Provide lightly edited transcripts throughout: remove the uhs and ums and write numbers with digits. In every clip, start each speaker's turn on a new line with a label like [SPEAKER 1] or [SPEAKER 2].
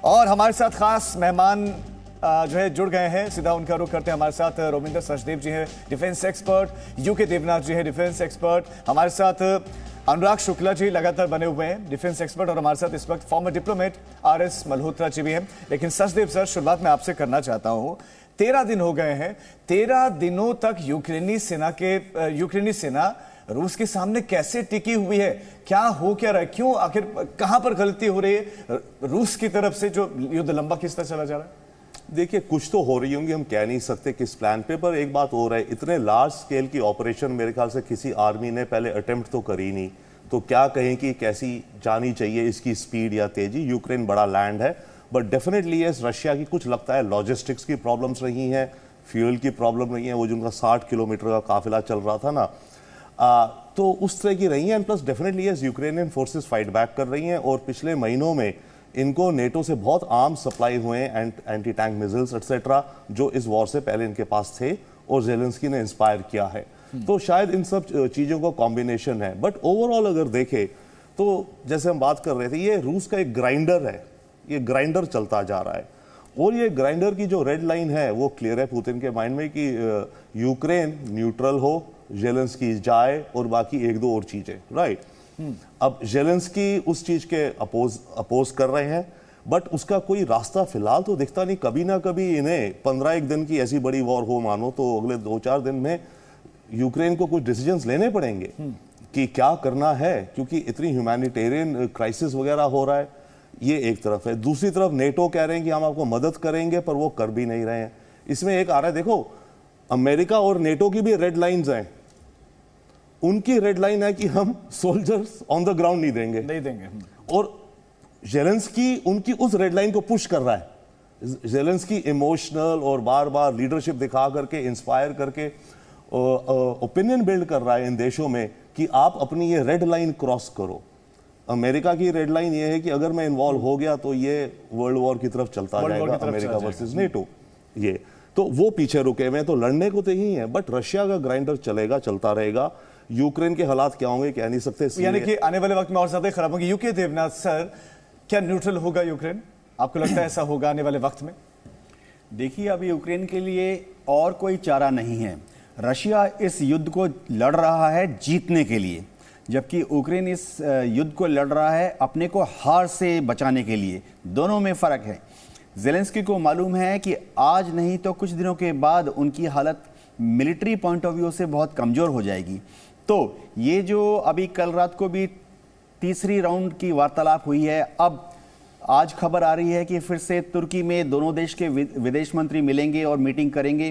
[SPEAKER 1] और हमारे साथ खास मेहमान जो है जुड़ गए हैं। सीधा उनका रुख करते हैं। हमारे साथ रोमिंदर सचदेव जी हैं, डिफेंस एक्सपर्ट। यूके देवनाथ जी हैं, डिफेंस एक्सपर्ट। हमारे साथ अनुराग शुक्ला जी लगातार बने हुए हैं, डिफेंस एक्सपर्ट। और हमारे साथ इस वक्त farmer diplomat RS Malhotra ji भी हैं। लेकिन सचदेव सर, शुरुआत में आपसे करना चाहता हूं। 13 दिन हो गए हैं। 13 दिनों तक यूक्रेनी सेना रूस के सामने कैसे टिकी हुई है? क्या हो क्या रहा है? क्यों, आखिर कहां पर गलती हो रही है रूस की तरफ से जो युद्ध लंबा किस तरह चला जा रहा है?
[SPEAKER 2] देखिए, कुछ तो हो रही होंगी, हम कह नहीं सकते किस प्लान पे, पर एक बात हो रहा है, इतने लार्ज स्केल की ऑपरेशन मेरे ख्याल से किसी आर्मी ने पहले अटेम्प्ट तो करी नहीं, तो क्या कहें कि कैसी जानी चाहिए इसकी स्पीड या तेजी। यूक्रेन बड़ा लैंड है, बट डेफिनेटली ये रशिया की कुछ लगता है लॉजिस्टिक्स की प्रॉब्लम्स रही हैं, फ्यूल की प्रॉब्लम रही है, वो जिनका 60 किलोमीटर का काफिला चल रहा था ना, तो उस तरह की रही है। एंड प्लस डेफिनेटली ये यूक्रेनियन फोर्सेस फाइट बैक कर रही हैं, और पिछले महीनों में इनको नेटो से बहुत आर्म सप्लाई हुए हैं, एंटी टैंक मिसाइल्स एक्सेट्रा, जो इस वॉर से पहले इनके पास थे और जेलेंस्की ने इंस्पायर किया है। तो शायद इन सब चीज़ों का कॉम्बिनेशन है। बट ओवरऑल अगर देखें तो जैसे हम बात कर रहे थे, ये रूस का एक ग्राइंडर है, ये ग्राइंडर चलता जा रहा है, और ये ग्राइंडर की जो रेड लाइन है वो क्लियर है पुतिन के माइंड में कि यूक्रेन न्यूट्रल हो, जेलेंस्की जाए, और बाकी एक दो और चीज़ें, राइट। अब जेलेंस्की उस चीज के अपोज कर रहे हैं, बट उसका कोई रास्ता फिलहाल तो दिखता नहीं। कभी ना कभी इन्हें 15 दिन की ऐसी बड़ी वॉर हो मानो, तो अगले 2-4 दिन में यूक्रेन को कुछ डिसीजंस लेने पड़ेंगे कि क्या करना है, क्योंकि इतनी ह्यूमैनिटेरियन क्राइसिस वगैरह हो रहा है। ये एक तरफ है। दूसरी तरफ नेटो कह रहे हैं कि हम आपको मदद करेंगे, पर वो कर भी नहीं रहे हैं। इसमें एक आ रहा है, देखो अमेरिका और नेटो की भी रेड लाइंस हैं। उनकी रेड लाइन है कि हम सोल्जर्स ऑन द ग्राउंड नहीं देंगे। और जेलेंस्की उनकी उस रेड लाइन को पुश कर रहा है। जेलेंस्की इमोशनल और बार बार लीडरशिप दिखा करके, इंस्पायर करके ओपिनियन बिल्ड कर रहा है इन देशों में कि आप अपनी ये रेड लाइन क्रॉस करो। अमेरिका की रेड लाइन ये है कि अगर मैं इन्वॉल्व हो गया तो ये वर्ल्ड वॉर की तरफ चलता जाएगा, अमेरिका वर्सेस नेटो। ये तो वो पीछे रुके हुए हैं, तो लड़ने को तो यही है, बट रशिया का ग्राइंडर चलेगा, चलता रहेगा। यूक्रेन के हालात क्या होंगे कह नहीं सकते,
[SPEAKER 1] यानी कि आने वाले वक्त में और ज्यादा खराब होंगे। यूके देवनाथ सर, क्या न्यूट्रल होगा यूक्रेन? आपको लगता है ऐसा होगा आने वाले वक्त में?
[SPEAKER 3] देखिए, अभी यूक्रेन के लिए और कोई चारा नहीं है। रशिया इस युद्ध को लड़ रहा है जीतने के लिए, जबकि यूक्रेन इस युद्ध को लड़ रहा है अपने को हार से बचाने के लिए। दोनों में फर्क है। जेलेंस्की को मालूम है कि आज नहीं तो कुछ दिनों के बाद उनकी हालत मिलिट्री पॉइंट ऑफ व्यू से बहुत कमजोर हो जाएगी। तो ये जो अभी कल रात को भी तीसरी राउंड की वार्तालाप हुई है, अब आज खबर आ रही है कि फिर से तुर्की में दोनों देश के विदेश मंत्री मिलेंगे और मीटिंग करेंगे।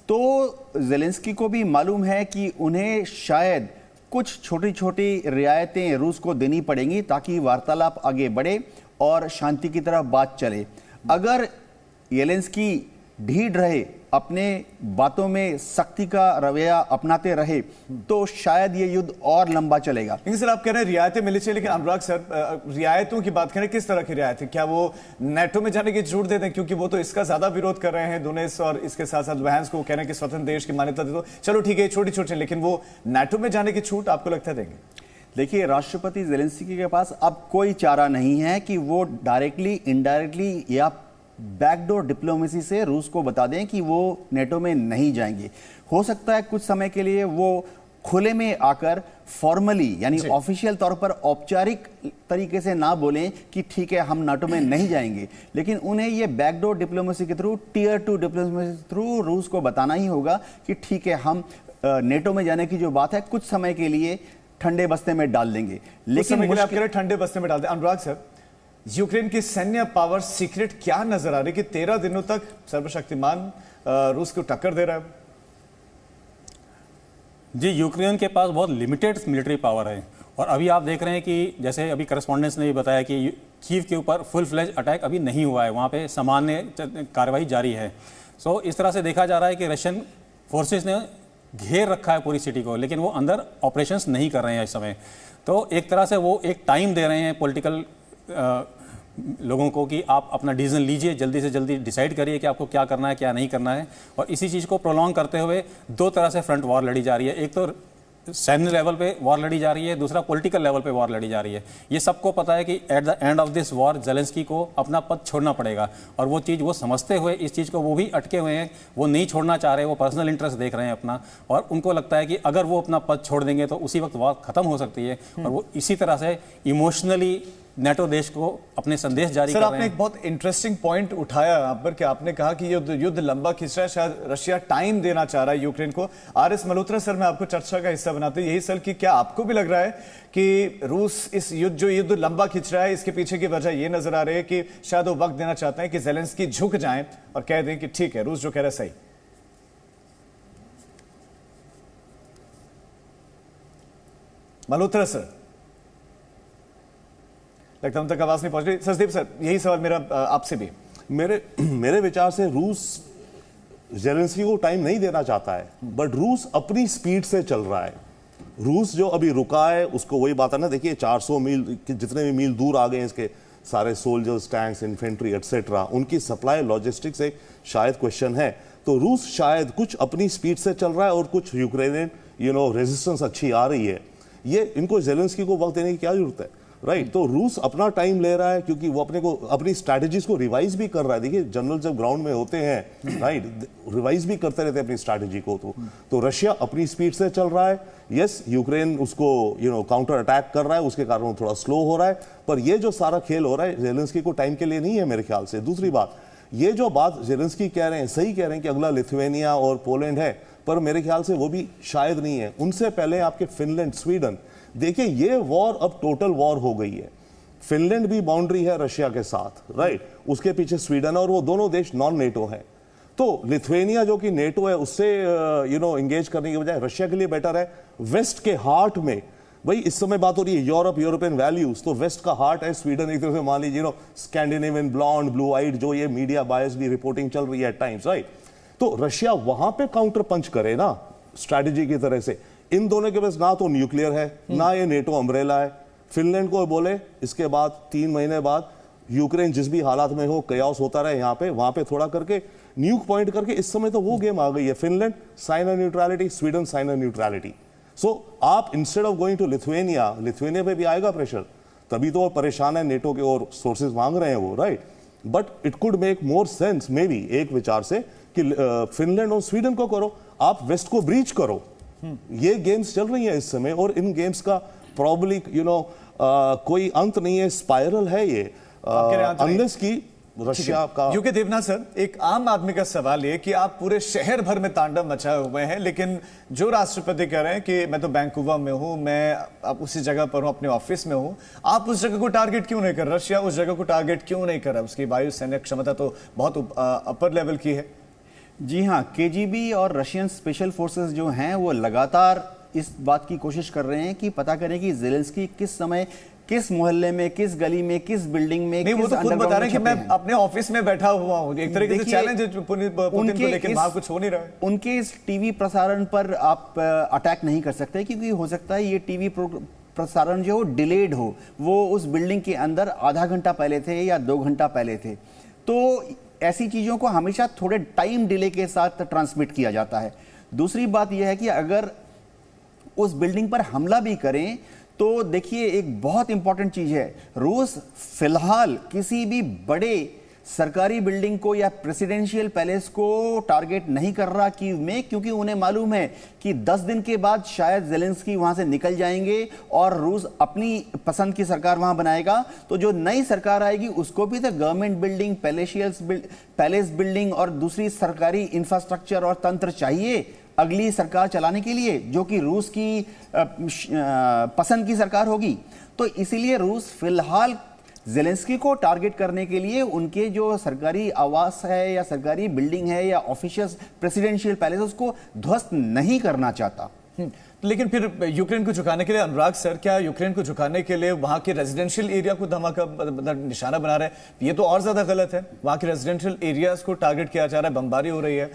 [SPEAKER 3] तो जेलेंस्की को भी मालूम है कि उन्हें शायद कुछ छोटी छोटी रियायतें रूस को देनी पड़ेंगी ताकि वार्तालाप आगे बढ़े और शांति की तरफ बात चले। अगर जेलेंस्की ढीठ रहे, अपने बातों में सख्ती का रवैया अपनाते रहे, तो शायद ये युद्ध और लंबा चलेगा।
[SPEAKER 1] लेकिन सर, आप कह रहे हैं रियायतें मिली चाहिए, लेकिन अनुराग सर, रियायतों की बात करें, किस तरह की रियायतें? क्या वो नेटो में जाने की छूट दे दें? क्योंकि वो तो इसका ज्यादा विरोध कर रहे हैं दोनेत्स्क, और इसके साथ साथ लुहांस्क को कह रहे हैं कि स्वतंत्र देश की मान्यता दे दो। चलो ठीक है, छोटी छोटी, लेकिन वो नेटो में जाने की छूट आपको लगता है देंगे?
[SPEAKER 3] देखिए, राष्ट्रपति जेलेंस्की के पास अब कोई चारा नहीं है कि वो डायरेक्टली, इनडायरेक्टली या बैकडोर डिप्लोमेसी से रूस को बता दें कि वो नेटो में नहीं जाएंगे। हो सकता है कुछ समय के लिए वो खुले में आकर फॉर्मली, यानी ऑफिशियल तौर पर औपचारिक तरीके से ना बोलें कि ठीक है हम नाटो में नहीं जाएंगे, लेकिन उन्हें ये बैकडोर डिप्लोमेसी के थ्रू, टीयर 2 डिप्लोमेसी के थ्रू रूस को बताना ही होगा कि ठीक है हम नेटो में जाने की जो बात है कुछ समय के लिए ठंडे बस्ते में डाल देंगे।
[SPEAKER 1] लेकिन आप कह रहे ठंडे बस्ते में डाल दें। अनुराग सर, यूक्रेन की सैन्य पावर सीक्रेट क्या नजर आ रही कि 13 दिनों तक सर्वशक्तिमान रूस को टक्कर दे रहा है?
[SPEAKER 4] जी, यूक्रेन के पास बहुत लिमिटेड मिलिट्री पावर है, और अभी आप देख रहे हैं कि जैसे अभी करस्पॉन्डेंस ने भी बताया कि कीव के ऊपर फुल फ्लेज अटैक अभी नहीं हुआ है, वहाँ पे सामान्य कार्रवाई जारी है। सो इस तरह से देखा जा रहा है कि रशियन फोर्सेस ने घेर रखा है पूरी सिटी को, लेकिन वो अंदर ऑपरेशंस नहीं कर रहे हैं इस समय। तो एक तरह से वो एक टाइम दे रहे हैं पॉलिटिकल लोगों को कि आप अपना डिसीजन लीजिए, जल्दी से जल्दी डिसाइड करिए कि आपको क्या करना है क्या नहीं करना है। और इसी चीज़ को प्रोलॉन्ग करते हुए दो तरह से फ्रंट वॉर लड़ी जा रही है। एक तो सैन्य लेवल पे वॉर लड़ी जा रही है, दूसरा पॉलिटिकल लेवल पे वॉर लड़ी जा रही है। ये सबको पता है कि at the end of this war Zelensky को अपना पद छोड़ना पड़ेगा, और वो चीज़ वो समझते हुए इस चीज़ को वो भी अटके हुए हैं, वो नहीं छोड़ना चाह रहे, वो पर्सनल इंटरेस्ट देख रहे हैं अपना, और उनको लगता है कि अगर वो अपना पद छोड़ देंगे तो उसी वक्त वॉर खत्म हो सकती है, और वो इसी तरह से इमोशनली नेटो देश को अपने संदेश जारी कर रहे हैं।
[SPEAKER 1] सर, आपने एक बहुत इंटरेस्टिंग पॉइंट उठाया यहाँ पर कि आपने कहा कि ये युद्ध लंबा खिंच रहा है, शायद रशिया टाइम देना चाह रहा है यूक्रेन को। आर.एस. मल्होत्रा सर, मैं आपको चर्चा का हिस्सा बनाते यही सर कि क्या आपको भी लग रहा है कि रूस इस युद्ध लंबा खिंच रहा है, इसके पीछे की वजह ये नजर आ रही है कि शायद वो वक्त देना चाहते हैं कि ज़ेलेंस्की झुक जाएं और कह दें कि ठीक है, रूस जो कह रहा है सही? मल्होत्रा सर, लगता हम तक आवाज नहीं पहुंच रही। सचदेव सर, यही सवाल मेरा आपसे भी।
[SPEAKER 2] मेरे विचार से रूस ज़ेलेंस्की को टाइम नहीं देना चाहता है, बट रूस अपनी स्पीड से चल रहा है। रूस जो अभी रुका है उसको वही बात है ना, देखिए 400 मील जितने भी मील दूर आ गए इसके सारे सोल्जर्स, टैंक्स, इन्फेंट्री एटसेट्रा, उनकी सप्लाई लॉजिस्टिक्स एक शायद क्वेश्चन है। तो रूस शायद कुछ अपनी स्पीड से चल रहा है और कुछ यूक्रेनियन रेजिस्टेंस अच्छी आ रही है। ये इनको ज़ेलेंस्की को वक्त देने की क्या जरूरत है, राइट? तो रूस अपना टाइम ले रहा है क्योंकि वो अपनी स्ट्रैटेजीज को रिवाइज भी कर रहा है। देखिए जनरल जब ग्राउंड में होते हैं, राइट, रिवाइज भी करते रहते हैं अपनी स्ट्रैटेजी को। तो रशिया अपनी स्पीड से चल रहा है। यस, यूक्रेन उसको काउंटर अटैक कर रहा है, उसके कारण वो थोड़ा स्लो हो रहा है, पर ये जो सारा खेल हो रहा है ज़ेलेंस्की को टाइम के लिए नहीं है मेरे ख्याल से। दूसरी बात, ये जो बात ज़ेलेंस्की कह रहे हैं, सही कह रहे हैं कि अगला लिथुआनिया और पोलैंड है, पर मेरे ख्याल से वो भी शायद नहीं है। उनसे पहले आपके फिनलैंड, स्वीडन। देखिए ये वॉर अब टोटल वॉर हो गई है। फिनलैंड भी बाउंड्री है रशिया के साथ, राइट, उसके पीछे स्वीडन है, और वो दोनों देश नॉन नेटो है। तो लिथुआनिया जो कि नेटो है उससे एंगेज करने की बजाय रशिया के लिए बेटर है। वेस्ट के हार्ट में, भाई इस समय बात हो रही है यूरोपियन वैल्यूज, तो वेस्ट का हार्ट है स्वीडन। एक तरह से मान लीजिए स्कैंडिनेवियन, ब्लॉन्ड, ब्लू आइड, जो ये मीडिया बायस्ड रिपोर्टिंग चल रही है एट टाइम्स, राइट। तो रशिया वहां पे काउंटर पंच करे ना स्ट्रैटेजी की तरह से। इन दोनों के पास ना तो न्यूक्लियर है, ना ये नेटो अम्ब्रेला है। फिनलैंड को बोले इसके बाद 3 महीने बाद यूक्रेन जिस भी हालात में हो, कयास होता रहे यहाँ पे, वहां पे थोड़ा करके न्यूक पॉइंट करके, इस समय तो वो गेम आ गई है। Finland sign neutrality, Sweden sign neutrality. So आप instead of going to Lithuania पे भी आएगा प्रेशर, तभी तो वो परेशान है नेटो के और सोर्सेज मांग रहे हैं वो, right. But it could make more sense may be एक विचार से कि फिनलैंड और स्वीडन को करो, आप वेस्ट को ब्रीच करो। ये गेम्स चल रही हैं इस समय, और इन गेम्स का प्रॉब्ली कोई अंत नहीं है, स्पाइरल है ये, अनलेस की रशिया का।
[SPEAKER 1] यूके देवनाथ सर, एक आम आदमी का सवाल ये कि आप पूरे शहर भर में तांडव मचाए हुए हैं, लेकिन जो राष्ट्रपति कह रहे हैं कि मैं तो वैंकूवर में हूं, मैं अब उसी जगह पर हूं, अपने ऑफिस में हूं, आप उस जगह को टारगेट क्यों नहीं कर रहे? रशिया उस जगह को टारगेट क्यों नहीं कर रहा? उसकी वायु सैन्य क्षमता तो बहुत अपर लेवल की है।
[SPEAKER 3] जी हाँ, केजीबी और रशियन स्पेशल फोर्सेस जो हैं वो लगातार इस बात की कोशिश कर रहे हैं कि पता करें कि ज़ेलेंस्की किस समय, किस मोहल्ले में, किस गली में, किस बिल्डिंग में,
[SPEAKER 1] नहीं, वो तो खुद बता रहे हैं कि मैं अपने ऑफिस में बैठा हुआ हूं। एक तरीके से चैलेंज है पुतिन को, लेकिन वहां कुछ हो नहीं रहा है।
[SPEAKER 3] उनके इस टीवी प्रसारण पर आप अटैक नहीं कर सकते, क्योंकि हो सकता है ये टीवी प्रसारण जो डिलेड हो, वो उस बिल्डिंग के अंदर आधा घंटा पहले थे या 2 घंटा पहले थे। तो ऐसी चीज़ों को हमेशा थोड़े टाइम डिले के साथ ट्रांसमिट किया जाता है। दूसरी बात यह है कि अगर उस बिल्डिंग पर हमला भी करें तो देखिए एक बहुत इंपॉर्टेंट चीज़ है, रूस फिलहाल किसी भी बड़े सरकारी बिल्डिंग को या प्रेसिडेंशियल पैलेस को टारगेट नहीं कर रहा कीव में, क्योंकि उन्हें मालूम है कि 10 दिन के बाद शायद ज़ेलेंस्की वहां से निकल जाएंगे और रूस अपनी पसंद की सरकार वहां बनाएगा। तो जो नई सरकार आएगी उसको भी तो गवर्नमेंट बिल्डिंग, पैलेस बिल्डिंग और दूसरी सरकारी इंफ्रास्ट्रक्चर और तंत्र चाहिए अगली सरकार चलाने के लिए, जो कि रूस की पसंद की सरकार होगी। तो इसीलिए रूस फिलहाल ज़ेलेंस्की को टारगेट करने के लिए उनके जो सरकारी आवास है या सरकारी बिल्डिंग है या ऑफिशियल प्रेसिडेंशियल पैलेस, उसको ध्वस्त नहीं करना चाहता।
[SPEAKER 1] लेकिन फिर यूक्रेन को झुकाने के लिए, अनुराग सर, क्या यूक्रेन को झुकाने के लिए वहां के रेजिडेंशियल एरिया को धमाका निशाना बना रहे हैं? ये तो और ज्यादा गलत है। वहां के रेजिडेंशियल एरियाज को टारगेट किया जा रहा है, बमबारी हो रही है।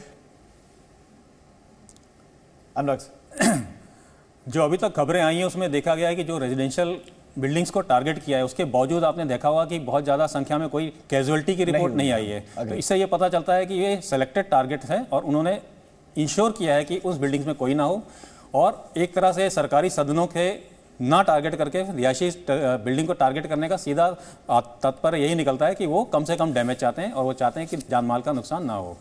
[SPEAKER 1] अनुराग,
[SPEAKER 4] जो अभी तक खबरें आई हैं उसमें देखा गया है कि जो रेजिडेंशियल बिल्डिंग्स को टारगेट किया है उसके बावजूद आपने देखा होगा कि बहुत ज़्यादा संख्या में कोई कैजुअलिटी की रिपोर्ट नहीं आई है। तो इससे ये पता चलता है कि ये सेलेक्टेड टारगेट है और उन्होंने इंश्योर किया है कि उस बिल्डिंग्स में कोई ना हो। और एक तरह से सरकारी सदनों के ना टारगेट करके रिहायशी बिल्डिंग को टारगेट करने का सीधा तात्पर्य यही निकलता है कि वो कम से कम डैमेज चाहते हैं और वो चाहते हैं कि जान माल का नुकसान ना हो।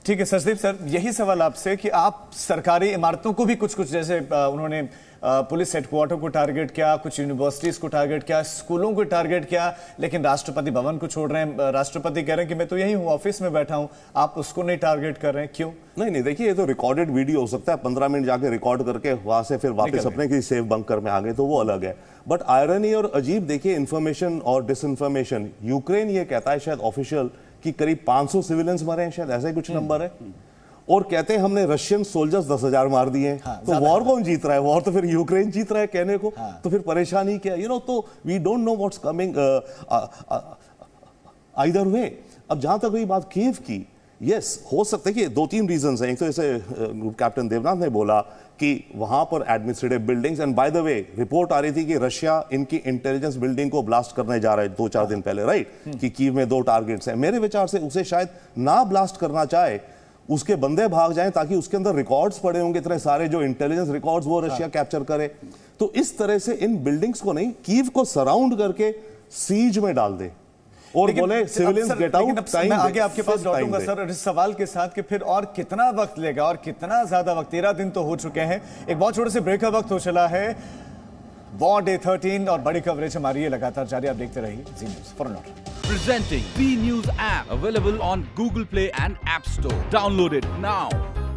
[SPEAKER 1] ठीक है सचदेव सर, यही सवाल आपसे कि आप सरकारी इमारतों को भी कुछ कुछ जैसे उन्होंने पुलिस हेडक्वार्टर को टारगेट किया, कुछ यूनिवर्सिटीज को टारगेट किया, स्कूलों को टारगेट किया, लेकिन राष्ट्रपति भवन को छोड़ रहे हैं। राष्ट्रपति कह रहे हैं कि मैं तो यही हूँ, ऑफिस में बैठा हूँ, आप उसको नहीं टारगेट कर रहे हैं, क्यों?
[SPEAKER 2] नहीं, देखिए ये तो रिकॉर्डेड वीडियो हो सकता है, 15 मिनट जाके रिकॉर्ड करके वहां से फिर वापस अपने किसी सेफ बंकर में आ गए तो वो अलग है। बट आयरनी और अजीब देखिए, इंफॉर्मेशन और डिसइंफॉर्मेशन, यूक्रेन ये कहता है शायद ऑफिशियल कि करीब 500 सिविलियंस मरे हैं, शायद ऐसा ही कुछ नंबर है, और कहते हैं हमने रशियन सोल्जर्स 10,000 मार दिए हैं। तो वॉर कौन जीत रहा है? वॉर तो फिर यूक्रेन जीत रहा है कहने को। तो फिर परेशानी क्या, तो we don't know what's coming either way. अब जहां तक रही बात कीव की, यस हो सकता है कि 2-3 रीजंस हैं। एक तो जैसे कैप्टन देवनाथ ने बोला कि वहां पर administrative buildings, and by the way report आ रही थी कि रशिया इनकी इंटेलिजेंस बिल्डिंग को ब्लास्ट करने जा रहा है 2-4 दिन पहले, राइट, कि कीव में 2 टारगेट्स हैं। मेरे विचार से उसे शायद ना ब्लास्ट करना चाहे, उसके बंदे भाग जाएं ताकि उसके अंदर रिकॉर्ड्स पड़े होंगे इतने सारे, जो इंटेलिजेंस रिकॉर्ड्स वो रशिया कैप्चर करे। तो इस तरह से इन बिल्डिंग्स को नहीं, कीव को सराउंड करके सीज में डाल दे और बोले सिविलियंस गेट आउट।
[SPEAKER 1] मैं आगे आपके पास लौटूंगा सर इस सवाल के साथ कि फिर और कितना वक्त लेगा और कितना ज्यादा वक्त, 13 दिन तो हो चुके हैं, एक बहुत छोटे से ब्रेक का वक्त हो चला है। वॉर डे 13 और बड़ी कवरेज हमारी है लगातार जारी, आप देखते रहिए जी न्यूज़ फॉर नॉट।
[SPEAKER 5] Presenting V News app available on Google Play and App Store. Download it now.